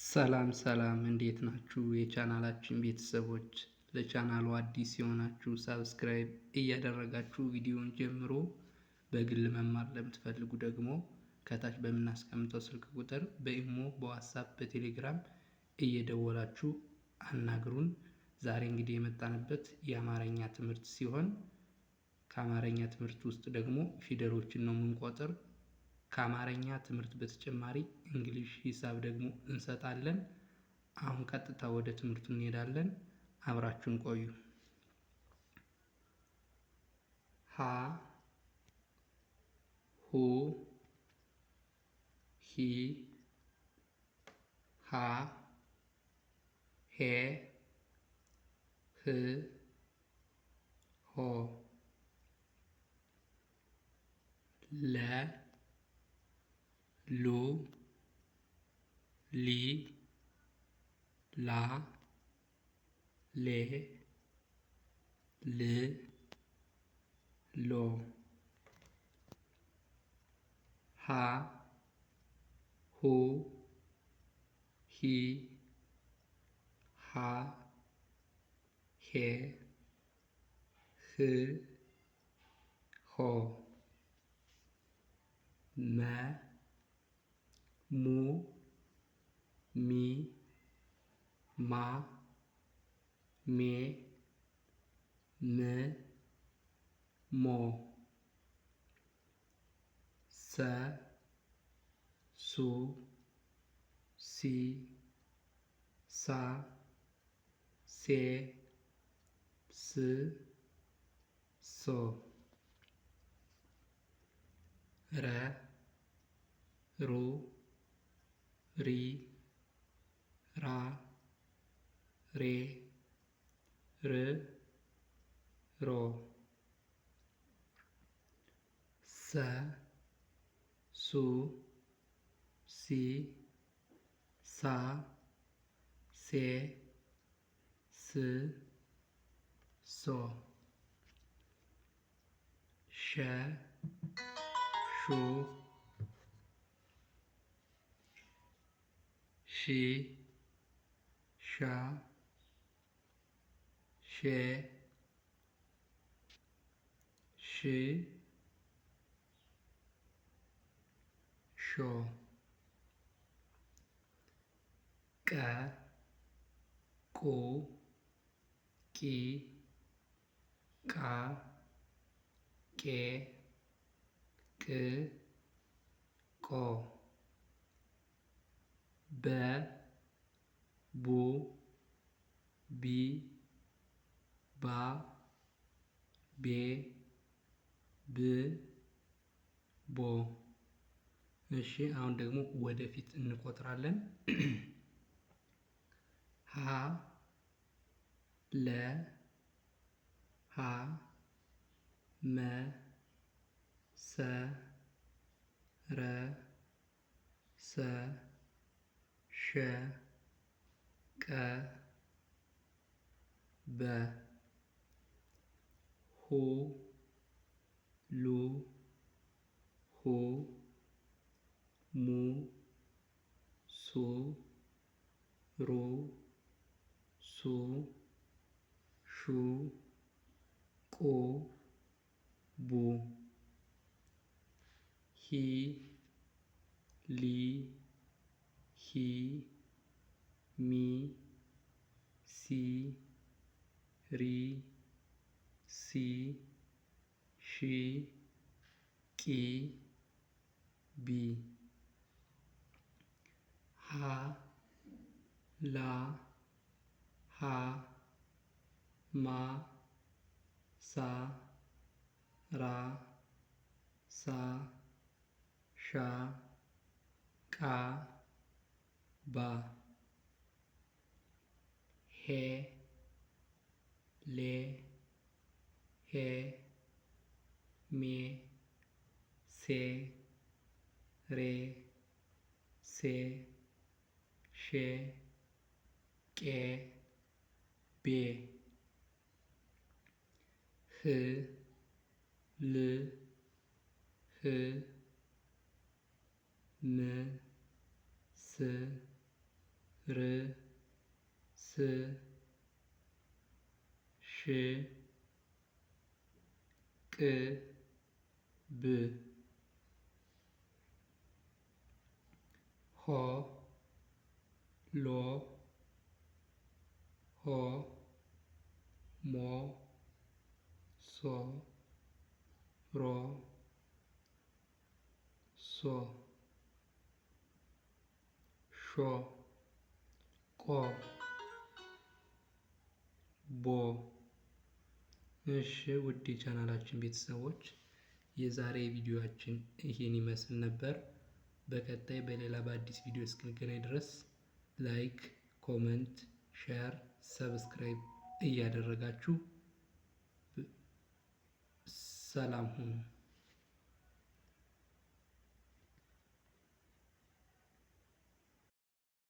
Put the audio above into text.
ሰላም ሰላም እንዴት ናችሁ? የቻናላችን ቤተሰቦች ለቻናሉ አዲስ የሆናችሁ ሳብስክራይብ እያደረጋችሁ ቪዲዮን ጀምሮ በግል መማር ለምትፈልጉ ደግሞ ከታች በምናስቀምጠው ስልክ ቁጥር በኢሞ፣ በዋትስአፕ፣ በቴሌግራም እየደወላችሁ አናግሩን። ዛሬ እንግዲህ የመጣንበት የአማርኛ ትምህርት ሲሆን ከአማርኛ ትምህርት ውስጥ ደግሞ ፊደሎችን ነው የምንቆጥር። ከአማርኛ ትምህርት በተጨማሪ እንግሊሽ፣ ሂሳብ ደግሞ እንሰጣለን። አሁን ቀጥታ ወደ ትምህርቱ እንሄዳለን። አብራችሁን ቆዩ። ሀ ሁ ሂ ሃ ሄ ህ ሆ ለ ሉ ሊ ላ ሌ ል ሎ ሀ ሁ ሂ ሃ ሄ ህ ሆ መ mu mi ma me me mo sa su si sa se s so ra ሩ ሪ ራ ሬ ር ሮ ሰ ሱ ሲ ሳ ሴ ስ ሶ ሸ ሹ ሺ ሻ ሼ ሺ ሾ ቀ ቁ ቂ ቃ ቄ ቅ ቆ በ ቡ ቢ ባ ቤ ብ ቦ። እሺ አሁን ደግሞ ወደፊት እንቆጥራለን። ሀ ለ ሀ መ ሰ ረ ሰ ሸ ቀ በ ሁ ሉ ሁ ሙ ሱ ሩ ሱ ሹ ቁ ቡ ሂ ሊ ሂ ሚ ሲ ሪ ሲ ሺ ቂ ቢ ሃ ላ ሃ ማ ሳ ራ ሳ ሻ ቃ ባ ሄ ሌ ሄ ሜ ሴ ሬ ሴ ሼ ቄ ቤ ህ ል ህ ም ስ ር ስ ሽ ቅ ብ ሆ ሎ ሆ ሞ ሶ ሮ ሶ ሾ ቆ ቦ። እሺ ውድ የቻናላችን ቤተሰቦች የዛሬ ቪዲዮአችን ይሄን ይመስል ነበር። በቀጣይ በሌላ በአዲስ ቪዲዮ እስክንገናኝ ድረስ ላይክ፣ ኮመንት፣ ሼር፣ ሰብስክራይብ እያደረጋችሁ ሰላም ሁኑ።